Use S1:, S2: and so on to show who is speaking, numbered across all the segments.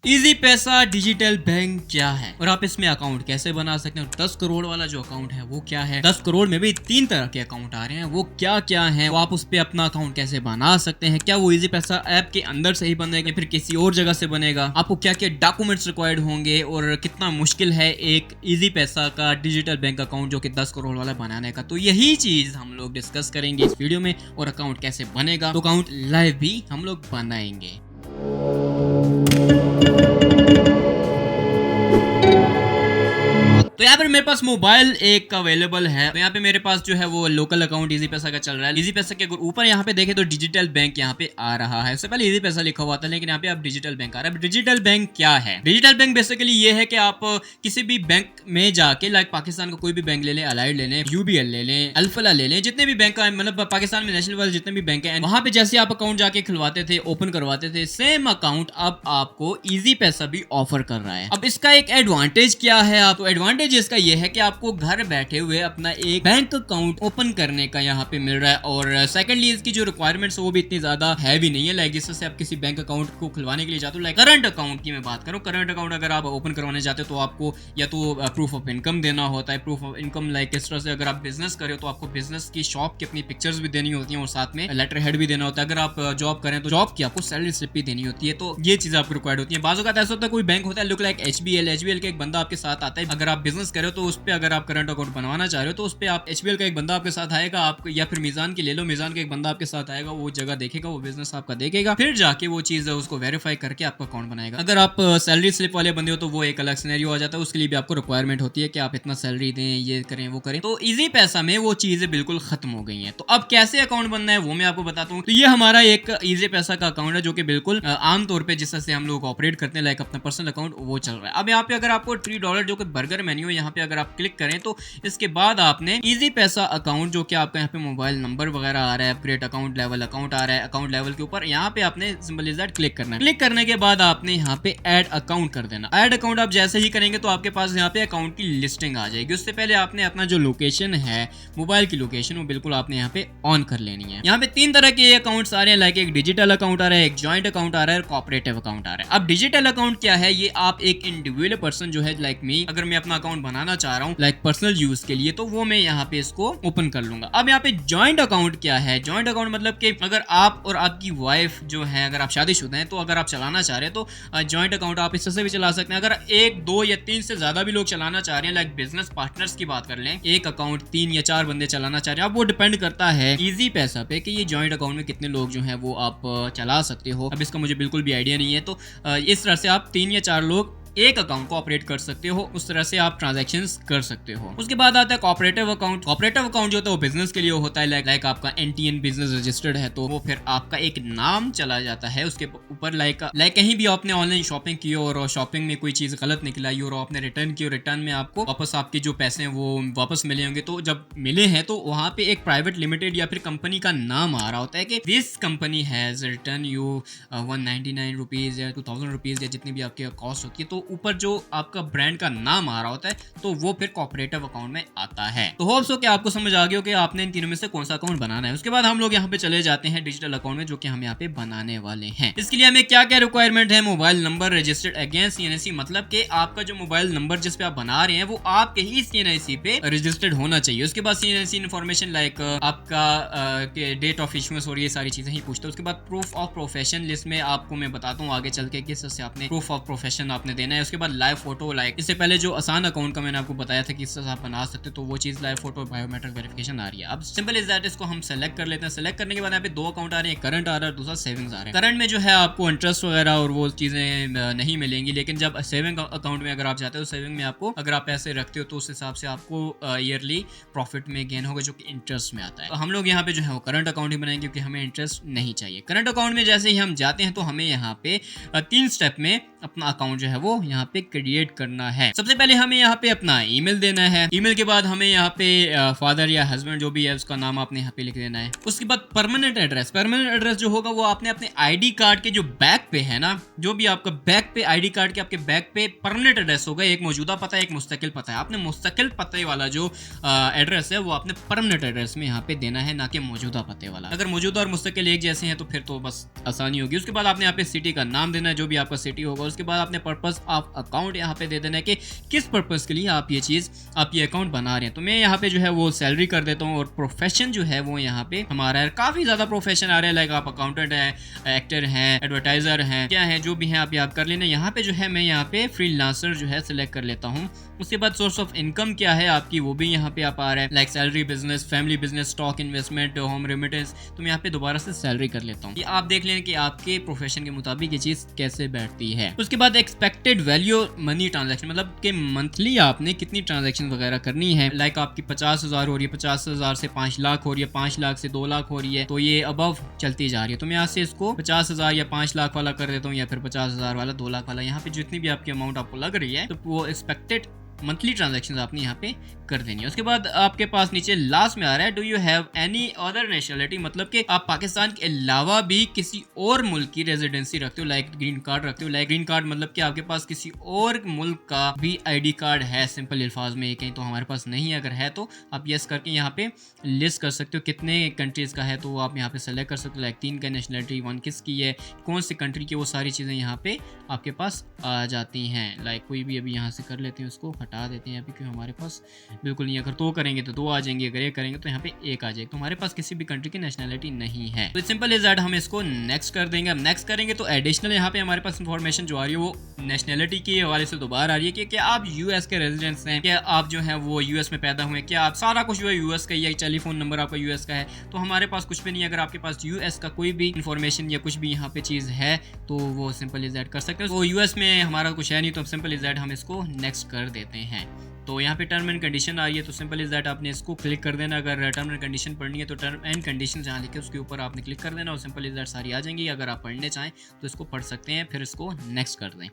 S1: Easy पैसा digital bank क्या है और आप इसमें अकाउंट कैसे बना सकते हैं। 10 करोड़ वाला जो अकाउंट है वो क्या है। 10 करोड़ में भी 3 तरह के अकाउंट आ रहे हैं, वो क्या क्या है, वो आप उस पे अपना अकाउंट कैसे बना सकते हैं। क्या वो इजी पैसा ऐप के अंदर से ही बनेगा फिर किसी और जगह से बनेगा, आपको क्या क्या डॉक्यूमेंट्स रिक्वायर्ड होंगे और कितना मुश्किल है एक इजी पैसा का डिजिटल बैंक अकाउंट जो कि 10 करोड़ वाला बनाने का। तो यही चीज हम लोग डिस्कस करेंगे इस वीडियो में। और अकाउंट कैसे बनेगा, तो अकाउंट लाइव भी हम लोग बनाएंगे। तो यहाँ पर मेरे पास मोबाइल एक अवेलेबल है। तो यहाँ पे मेरे पास जो है वो लोकल अकाउंट इजी पैसा का चल रहा है। इजी पैसा के अगर ऊपर यहाँ पे देखें तो डिजिटल बैंक यहाँ पे आ रहा है। इससे पहले इजी पैसा लिखा हुआ था, लेकिन यहाँ पे अब डिजिटल बैंक आ रहा है। डिजिटल बैंक क्या है? डिजिटल बैंक बेसिकली ये है कि आप किसी भी बैंक में जाके, लाइक पाकिस्तान का कोई भी बैंक ले लें, अलाइड ले लें, यूबीएल ले लें, अल्फला ले लें, जितने भी बैंक है, मतलब पाकिस्तान में नेशनल वाले जितने भी बैंक है, वहां पे जैसे आप अकाउंट जाके खुलवाते थे, ओपन करवाते थे, सेम अकाउंट अब आपको इजी पैसा भी ऑफर कर रहा है। अब इसका एक एडवांटेज क्या है? आपको एडवांटेज इसका ये है कि आपको घर बैठे हुए अपना एक बैंक अकाउंट ओपन करने का यहाँ पे मिल रहा है। और सेकंडली इसकी जो रिक्वायरमेंट्स है वो भी इतनी ज्यादा हैवी नहीं है। लाइक जिससे आप किसी बैंक अकाउंट को खुलवाने के लिए जाते हो, लाइक करंट अकाउंट की मैं बात करूँ, करंट अकाउंट अगर आप ओपन करवाने जाते हो तो आपको या तो प्रूफ ऑफ इनकम देना होता है। प्रूफ ऑफ इनकम लाइक इस तरह से अगर आप बिजनेस करें तो आपको बिजनेस की शॉप की अपनी पिक्चर्स भी देनी होती है और साथ में लेटर हेड भी देना होता है। अगर आप जॉब करें तो जॉब की आपको सैलरी स्लिप भी देनी होती है। तो ये चीज आपको रिक्वायर्ड होती है। बाजू का ऐसा होता है कोई बैंक होता है लुक लाइक एचबीएल के एक बंदा आपके साथ आता है। अगर आप बिजनेस करो तो उस पे अगर आप करंट अकाउंट बनवाना चाह रहे हो तो उस पे आप एचबीएल का एक बंदा आपके साथ आएगा, आपको या फिर मीजान की ले लो, मीजान का एक बंदा आपके साथ आएगा, वो जगह देखेगा, वो बिजनेस आपका देखेगा, फिर जाके वो चीज उसको वेरीफाई करके आपका अकाउंट बनाएगा। अगर आप सैलरी स्लिप वाले बंदे हो तो वो एक अलग सिनेरियो आ जाता है, उसके लिए भी आपको रिक्वायरमेंट होती है कि आप इतना सैलरी दें, ये करें, वो करें। तो इजी पैसा में वो चीजें बिल्कुल खत्म हो गई हैं। तो अब कैसे अकाउंट बनना है वो मैं आपको बताता हूँ। तो ये हमारा एक इजी पैसा का अकाउंट है जो कि बिल्कुल आमतौर पर जिससे हम लोग ऑपरेट करते हैं, लाइक अपना पर्सनल अकाउंट वो चल रहा है। अब यहाँ पे अगर आपको $3 जो कि बर्गर मेन्यू है, यहाँ पे अगर आप क्लिक करें तो इसके बाद आपने इजी पैसा अकाउंट जो कि आपका यहाँ पे मोबाइल नंबर वगैरह आ रहा है, अपग्रेड अकाउंट लेवल अकाउंट आ रहा है, अकाउंट लेवल के ऊपर यहाँ पे आपने सिंपल इज दैट क्लिक करना है। क्लिक करने के बाद आपने यहाँ पे ऐड अकाउंट कर देना। ऐड अकाउंट आप जैसे ही करेंगे तो आपके पास यहाँ पे अकाउंट की लिस्टिंग आ जाएगी। उससे पहले आपने अपना जो लोकेशन है, मोबाइल की लोकेशन, वो बिल्कुल आपने यहाँ पे ऑन कर लेनी है। यहाँ पे 3 तरह के अकाउंट्स आ रहे हैं, लाइक एक डिजिटल अकाउंट आ रहा है, एक ज्वाइंट अकाउंट आ रहा है और कॉपरेटिव अकाउंट आ रहा है। अब डिजिटल अकाउंट क्या है? ये आप एक इंडिविजुअल पर्सन जो है लाइक मी, अगर मैं अपना अकाउंट बनाना चाह रहा हूँ लाइक पर्सनल यूज के लिए, तो वो मैं यहाँ पे इसको ओपन कर लूंगा। अब यहाँ पे जॉइंट अकाउंट क्या है? जॉइंट अकाउंट मतलब कि अगर आप और आपकी वाइफ जो है, अगर आप शादीशुदा हैं तो अगर आप चलाना चाह रहे हैं तो जॉइंट अकाउंट आप इससे भी चला सकते हैं। अगर 1, 2 या 3 से ज्यादा भी लोग चलाना चाह रहे हैं, लाइक बिजनेस पार्टनर्स की बात कर लें, एक अकाउंट 3 या 4 बंदे चलाना चाह रहे हैं, अब वो डिपेंड करता है इजी पैसा पे कि ये जॉइंट अकाउंट में कितने लोग जो है वो आप चला सकते हो। अब इसका मुझे बिल्कुल भी आइडिया नहीं है। तो इस तरह से आप 3 या 4 लोग एक अकाउंट को ऑपरेट कर सकते हो, उस तरह से आप ट्रांजैक्शंस कर सकते हो। उसके बाद आता है कॉपरेटिव अकाउंट। कॉपरेटिव अकाउंट जो होता है वो बिजनेस के लिए होता है, लाइक आपका एनटीएन बिजनेस रजिस्टर्ड है तो वो फिर आपका एक नाम चला जाता है उसके ऊपर। लाइक कहीं भी आपने ऑनलाइन शॉपिंग की और शॉपिंग में कोई चीज गलत निकलाई और आपने रिटर्न की और रिटर्न में आपको वापस आपके जो पैसे हैं वो वापस मिले होंगे, तो जब मिले हैं तो वहां पे एक प्राइवेट लिमिटेड या फिर कंपनी का नाम आ रहा होता है कि this company has return you 199 rupees या 2000 रुपीज या जितनी भी आपकी कॉस्ट होती है, तो ऊपर जो आपका ब्रांड का नाम आ रहा होता है तो वो फिर कॉपरेटिव अकाउंट में आता है। तो होप सो कि आपको समझ आ गया हो कि आपने इन तीनों में से कौन सा अकाउंट बनाना है। उसके बाद हम लोग यहाँ पे चले जाते हैं डिजिटल अकाउंट में, जो कि हम यहाँ पे बनाने वाले हैं। इसके लिए हमें क्या क्या रिक्वायरमेंट है? Mobile number registered against CNIC, मतलब कि आपका जो मोबाइल नंबर जिस पे आप बना रहे हैं वो आपके ही सीएनआईसी पे रजिस्टर्ड होना चाहिए। उसके बाद सीएनआईसी इन्फॉर्मेशन लाइक आपका डेट ऑफ इशुएंस और ये सारी चीजें ही पूछते हैं। उसके बाद प्रूफ ऑफ प्रोफेशन, लिस्ट में आपको मैं बताता हूँ आगे चल के किस से आपने प्रूफ ऑफ प्रोफेशन आपने देना है। उसके बाद लाइव फोटो, लाइक इससे पहले जो आसान अकाउंट का मैंने आपको बताया था कि इससे आप बना सकते, तो वो चीज लाइव फोटो बायोमेट्रिक वेरिफिकेशन आ रही है। अब सिंपल इज दैट, इसको हम सेलेक्ट कर लेते हैं। सेलेक्ट करने के बाद यहाँ पे 2 अकाउंट आ रहे हैं, करंट आ रहा है, दूसरा सेविंग्स आ रहा है। करंट में जो है आपको इंटरेस्ट वगैरह और वो चीजें नहीं मिलेंगी, लेकिन जब सेविंग अकाउंट में अगर आप जाते हो, सेविंग में आपको अगर आप पैसे रखते हो तो उस हिसाब से आपको ईयरली प्रॉफिट में गेन होगा जो कि इंटरेस्ट में आता है। तो हम लोग यहाँ पे जो है वो करंट अकाउंट ही बनाएंगे क्योंकि हमें इंटरेस्ट नहीं चाहिए। करंट अकाउंट में जैसे ही हम जाते हैं तो हमें यहाँ पे 3 स्टेप में अपना अकाउंट जो है वो यहाँ पे क्रिएट करना है। सबसे पहले हमें यहाँ पे अपना ईमेल देना है। ईमेल के बाद हमें यहाँ पे फादर या हस्बैंड जो भी है उसका नाम आपने यहाँ पे लिख देना है। उसके बाद परमानेंट एड्रेस, परमानेंट एड्रेस जो होगा वो आपने अपने आईडी कार्ड के जो बैक पे है ना, जो भी आपका बैक पे आईडी कार्ड के आपके बैक पे परमानेंट एड्रेस होगा, एक मौजूदा पता है, एक मुस्तकिल पता है। आपने मुस्तकिल पते वाला जो एड्रेस है वो आपने परमानेंट एड्रेस में यहाँ पे देना है, ना कि मौजूदा पते वाला। अगर मौजूदा और मुस्तकिल एक जैसे हैं तो फिर तो बस आसानी होगी। उसके बाद आपने यहाँ पे सिटी का नाम देना है, जो भी आपका सिटी होगा और उसके बाद आपने पर्पस ऑफ अकाउंट यहाँ पे दे देना है कि किस पर्पस के लिए आप ये अकाउंट बना रहे हैं। तो मैं यहाँ पे जो है वो सैलरी कर देता हूँ और प्रोफेशन जो है वो यहाँ पे हमारा है। काफी ज्यादा प्रोफेशन आ रहे हैं, लाइक आप अकाउंटेंट है, एक्टर हैं, एडवर्टाइजर हैं, क्या है जो भी है आप याद कर लेना। यहाँ पे जो है मैं यहाँ पे फ्रीलांसर जो है सिलेक्ट कर लेता हूँ। उसके बाद सोर्स ऑफ इनकम क्या है आपकी, वो भी यहाँ पे आप आ रहा है, like salary, business, family business, stock investment, home remittance. तो मैं यहाँ पे दोबारा से सैलरी कर लेता हूँ। ये आप देख लें कि आपके प्रोफेशन के मुताबिक ये चीज कैसे बैठती है। उसके बाद एक्सपेक्टेड वैल्यू मनी ट्रांजेक्शन, मतलब कि मंथली आपने कितनी ट्रांजेक्शन वगैरह करनी है। लाइक आपकी 50,000 हो रही है, 50,000 से 5 लाख हो रही है, 5 लाख से 2 लाख हो रही है, तो ये अबव चलती जा रही है। तो मैं यहाँ से इसको 50,000 या 5 लाख वाला कर देता हूँ, या फिर 50,000 वाला, 2 लाख वाला। यहाँ पे जितनी भी आपकी अमाउंट आपको लग रही है तो वो एक्सपेक्टेड मंथली ट्रांजैक्शंस आपने यहाँ पे कर देनी है। उसके बाद आपके पास नीचे लास्ट में आ रहा है, do you have any other nationality, मतलब कि आप पाकिस्तान के अलावा भी किसी और मुल्क की रेजिडेंसी रखते हो, लाइक ग्रीन कार्ड रखते हो। लाइक ग्रीन कार्ड मतलब कि आपके पास किसी और मुल्क का भी आईडी कार्ड है, सिंपल अल्फाज में कहीं तो हमारे पास नहीं है। अगर है तो आप यस करके यहाँ पे लिस्ट कर सकते हो कितने कंट्रीज का है, तो आप यहाँ पे सेलेक्ट कर सकते हो। लाइक 3 का नेशनलिटी, 1 किसकी है, कौन सी कंट्री की, वो सारी चीज़ें यहाँ पे आपके पास आ जाती हैं। लाइक कोई भी अभी यहाँ से कर लेते हैं, उसको हटा देते हैं अभी, क्योंकि हमारे पास बिल्कुल नहीं है। अगर तो करेंगे तो 2 आ जाएंगे, अगर 1 करेंगे तो यहाँ पे 1 आ जाएगा। तो हमारे पास किसी भी कंट्री की नेशनलिटी नहीं है। तो सिंपल इज दैट हम इसको नेक्स्ट कर देंगे। अब नेक्स्ट करेंगे तो एडिशनल यहाँ पे हमारे पास इंफॉर्मेशन जो आ रही है वो नेशनलिटी के हवाले से दोबारा आ रही है कि क्या आप यूएस के रेजिडेंट्स हैं, क्या आप जो है वो यूएस में पैदा हुए, क्या आप सारा कुछ जो है यूएस का, या टेलीफोन नंबर आपका यूएस का है। तो हमारे पास कुछ भी नहीं है। अगर आपके पास यूएस का कोई भी इंफॉर्मेशन या कुछ भी यहाँ पे चीज़ है तो वो सिंपल इज दैट कर सकते हैं। वो यूएस में हमारा कुछ है नहीं, तो सिंपल इज दैट हम इसको नेक्स्ट कर देते हैं। तो यहाँ पे टर्म एंड कंडीशन आ रही है, तो सिंपल इज दैट आपने इसको क्लिक कर देना। अगर टर्म एंड कंडीशन पढ़नी है तो टर्म एंड कंडीशन जहाँ लिखे उसके ऊपर आपने क्लिक कर देना और सिंपल इज दैट सारी आ जाएंगी। अगर आप पढ़ने चाहें तो इसको पढ़ सकते हैं, फिर इसको नेक्स्ट कर दें।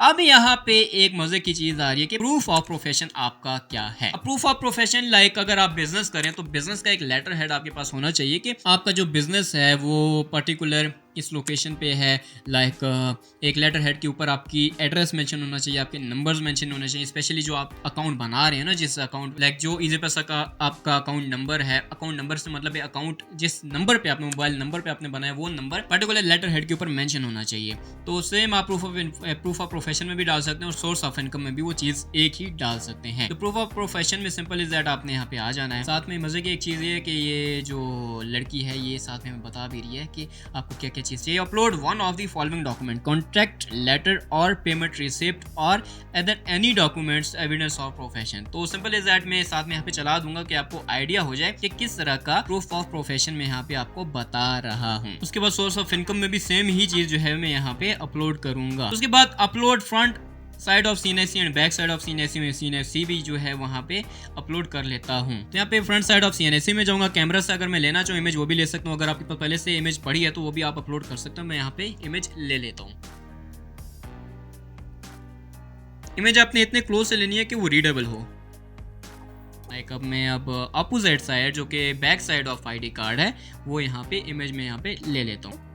S1: अब यहाँ पे एक मजे की चीज आ रही है कि प्रूफ ऑफ प्रोफेशन आपका क्या है। प्रूफ ऑफ प्रोफेशन लाइक अगर आप बिजनेस करें तो बिजनेस का एक लेटर हेड आपके पास होना चाहिए कि आपका जो बिजनेस है वो पर्टिकुलर इस लोकेशन पे है। लाइक एक लेटर हेड के ऊपर आपकी एड्रेस मेंशन होना चाहिए, आपके नंबर्स मेंशन होने चाहिए। स्पेशली जो आप अकाउंट बना रहे हैं ना, जिस अकाउंट लाइक जो इजी पैसा का आपका अकाउंट नंबर है, अकाउंट नंबर से मतलब है अकाउंट जिस नंबर पे आपने मोबाइल नंबर पे आपने बनाया वो नंबर पर्टिकुलर लेटर हेड के ऊपर मेंशन होना चाहिए। तो सेम आप प्रूफ ऑफ प्रोफेशन में भी डाल सकते हैं और सोर्स ऑफ इनकम में भी वो चीज एक ही डाल सकते हैं। तो प्रूफ ऑफ प्रोफेशन में सिंपल इज दैट आपने यहाँ पे आ जाना है। साथ में मजे की एक चीज ये है कि ये जो लड़की है ये साथ में बता भी रही है कि आपको क्या क्या चीज चाहिए। Upload one of the following document, contract letter और पेमेंट रिसिप्ट और other any documents evidence of profession. तो सिंपल इज दैट मैं साथ में यहाँ पे चला दूंगा कि आपको आइडिया हो जाए कि किस तरह का प्रूफ ऑफ प्रोफेशन में यहाँ पे आपको बता रहा हूँ। उसके बाद सोर्स ऑफ इनकम में भी सेम ही चीज जो है मैं यहाँ पे अपलोड करूंगा। उसके बाद upload front side of CNSC and back side of CNSC में सीएनएससी भी जो है वहाँ पे अपलोड कर लेता हूँ। तो यहाँ पे फ्रंट साइड ऑफ सीएनएससी में जाऊँगा। कैमरा से अगर मैं लेना चाहूँ इमेज वो भी ले सकता हूँ। अगर आपके पास पहले से इमेज पड़ी है तो वो भी आप अपलोड कर सकते हो। मैं यहाँ पे इमेज ले लेता हूँ। इमेज आपने इतने क्लोज से लेनी है कि वो रीडेबल हो। लाइक अब मैं अपोजिट साइड जो कि back side of ID card है वो यहाँ पे इमेज में यहाँ पे ले लेता हूँ।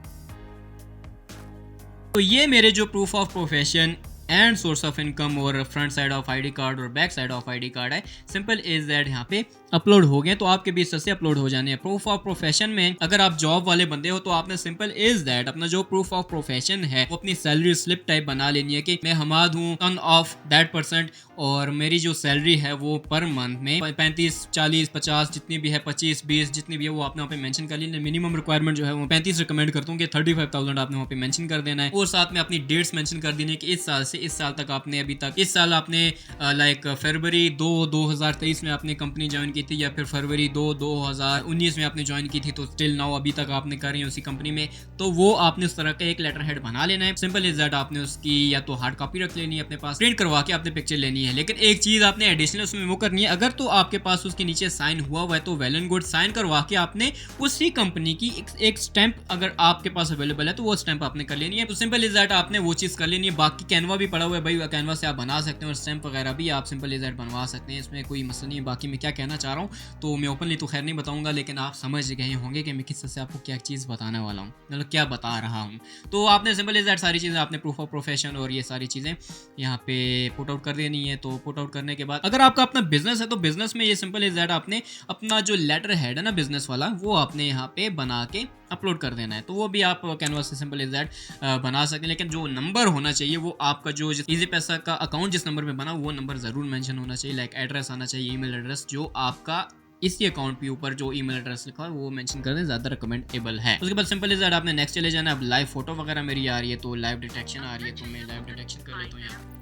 S1: तो ये मेरे जो proof of profession and source of income और front side of ID card और back side of ID card है, सिंपल इज दैट यहाँ पे अपलोड हो गए। तो आपके भी से अपलोड हो जाने हैं। प्रूफ ऑफ प्रोफेशन में अगर आप जॉब वाले बंदे हो तो आपने सिंपल इज दैट अपना जो प्रूफ ऑफ प्रोफेशन है वो अपनी सैलरी स्लिप टाइप बना लेनी है कि मैं हमाद हूँ सन ऑफ दैट परसेंट और मेरी जो सैलरी है वो पर मंथ में 35, 40, 50 जितनी भी है, 25, 20 जितनी भी है वो आपने वहाँ पे मेंशन कर ली। मिनिमम रिक्वायरमेंट जो है वो 35 रिकमेंड करता हूँ कि 35,000 आपने वहाँ पे मेंशन कर देना है और साथ में अपनी डेट्स मेंशन कर देनी है कि इस साल से इस साल तक आपने अभी तक इस साल आपने लाइक फरवरी 2023 में आपने कंपनी ज्वाइन की थी या फिर फरवरी 2019 में आपने ज्वाइन की थी, तो स्टिल नाउ अभी तक आपने कर रही है उसी कंपनी में। तो वो आपने उस तरह का एक लेटर हेड बना लेना है। सिंपल इज दैट आपने उसकी या तो हार्ड कॉपी रख लेनी है अपने पास, प्रिंट करवा के आपने पिक्चर लेनी है। लेकिन एक चीज आपने एडिशनल उसमें वो करनी है, अगर तो आपके पास उसके नीचे साइन हुआ हुआ है तो वेल एंड गुड, साइन करवा के आपने उसी कंपनी की एक स्टैंप अगर आपके पास अवेलेबल है तो वो स्टैंप आपने कर लेनी है। तो सिंपल इज दैट आपने वो चीज कर लेनी है। बाकी कैनवा भी पड़ा हुआ है भाई, कैनवा से आप बना सकते हैं और स्टैंप वगैरह भी आप सिंपल इज दैट बनवा सकते हैं, इसमें कोई मसला नहीं है। बाकी मैं क्या कहना चाह रहा हूँ तो मैं ओपनली तो खैर नहीं बताऊंगा, लेकिन आप समझ गए होंगे कि मैं किस तरह से आपको क्या चीज़ बताने वाला हूँ, मतलब क्या बता रहा हूँ। तो आपने सिंपल इज दैट सारी चीज़ें आपने प्रूफ ऑफ प्रोफेशन और ये सारी चीज़ें यहाँ पे पुट आउट कर देनी है। तो पुट आउट करने के बाद अगर आपका अपना बिजनेस है तो बिजनेस में ये सिंपल इज दैट आपने अपना जो लेटर हेड है ना बिजनेस वाला वो आपने यहाँ पे बना के अपलोड कर देना है। तो वो भी आप कैनवास से सिंपल इज दैट बना सकते हैं, लेकिन जो नंबर होना चाहिए वो आपका जो इजी पैसा का अकाउंट जिस नंबर में बना वो नंबर ज़रूर मेंशन होना चाहिए। लाइक एड्रेस आना चाहिए, ईमेल एड्रेस जो आपका इसी अकाउंट के ऊपर जो ईमेल एड्रेस लिखा है वो मेंशन कर दें, ज़्यादा रिकमेंडेबल है। उसके बाद सिंपल इज दैट आपने नेक्स्ट चले जाना। अब लाइव फोटो वगैरह मेरी आ रही है, तो लाइव डिटेक्शन आ रही है, तो मैं लाइव डिटेक्शन कर लेता हूँ यहाँ।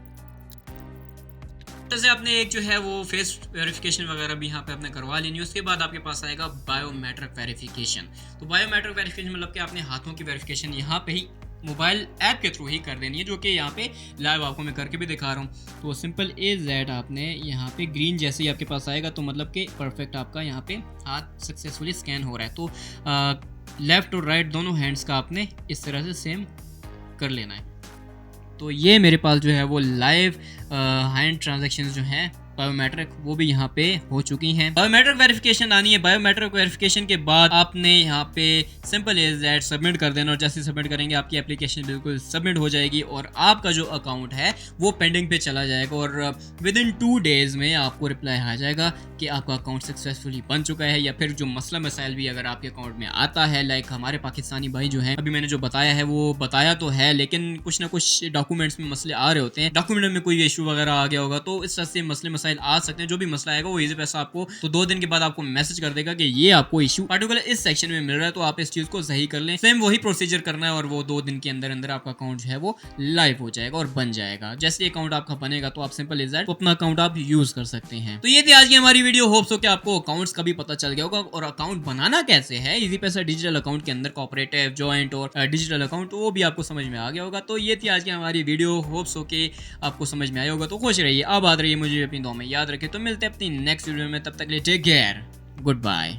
S1: जैसे आपने एक जो है वो फेस वेरिफिकेशन वगैरह भी यहाँ पे आपने करवा लेनी है। उसके बाद आपके पास आएगा बायोमेट्रिक वेरिफिकेशन। तो बायोमेट्रिक वेरिफिकेशन मतलब कि आपने हाथों की वेरिफिकेशन यहाँ पे ही मोबाइल ऐप के थ्रू ही कर देनी है, जो कि यहाँ पे लाइव आपको मैं करके भी दिखा रहा हूँ। तो सिंपल इज दैट आपने यहाँ पे ग्रीन जैसे ही आपके पास आएगा तो मतलब कि परफेक्ट आपका यहाँ पे हाथ सक्सेसफुली स्कैन हो रहा है। तो लेफ्ट और राइट दोनों हैंड्स का आपने इस तरह से सेम कर लेना है। तो ये मेरे पास जो है वो लाइव हैंड ट्रांजैक्शंस जो हैं बायोमेट्रिक वो भी यहाँ पे हो चुकी हैं। बायोमेट्रिक वेरिफिकेशन आनी है। बायोमेट्रिक वेरिफिकेशन के बाद आपने यहाँ पे सिंपल इज दैट सबमिट कर देना, और जैसे सबमिट करेंगे आपकी एप्लीकेशन बिल्कुल सबमिट हो जाएगी और आपका जो अकाउंट है वो पेंडिंग पे चला जाएगा, और विद इन 2 डेज में आपको रिप्लाई आ जाएगा कि आपका अकाउंट सक्सेसफुली बन चुका है। या फिर जो मसला मसाइल भी अगर आपके अकाउंट में आता है, लाइक हमारे पाकिस्तानी भाई जो है, अभी मैंने जो बताया है वो बताया तो है, लेकिन कुछ ना कुछ डॉक्यूमेंट्स में मसले आ रहे होते हैं, डॉक्यूमेंट में कोई इशू वगैरह आ गया होगा, तो इस तरह से मसले मसाइल आ सकते हैं। जो भी मसला आएगा वो इजी पैसा आपको तो 2 दिन के बाद आपको मैसेज कर देगा कि ये आपको इशू पर्टिकुलर इस सेक्शन में मिल रहा है, तो आप इस चीज को सही कर लें। सेम वही प्रोसीजर करना है और वो 2 दिन के अंदर अंदर आपका अकाउंट जो है वो लाइव हो जाएगा और बन जाएगा। जैसे अकाउंट आपका बनेगा तो आप सिंपल इज दैट अपना अकाउंट आप यूज कर सकते हैं। तो ये थी आज की हमारी वीडियो। होप्स हो कि आपको अकाउंट्स का भी पता चल गया होगा और अकाउंट बनाना कैसे है इजी पैसा डिजिटल अकाउंट के अंदर, कोऑपरेटिव, जॉइंट और डिजिटल अकाउंट, तो वो भी आपको समझ में आ गया होगा। तो ये थी आज की हमारी वीडियो। होप्स हो कि आपको समझ में आया होगा। तो खुश रहिए, आबाद रहिए, मुझे अपनी दुआ में याद रखें। तो मिलते हैं अपनी नेक्स्ट वीडियो में, तब तक के लिए टेक केयर, गुड बाय।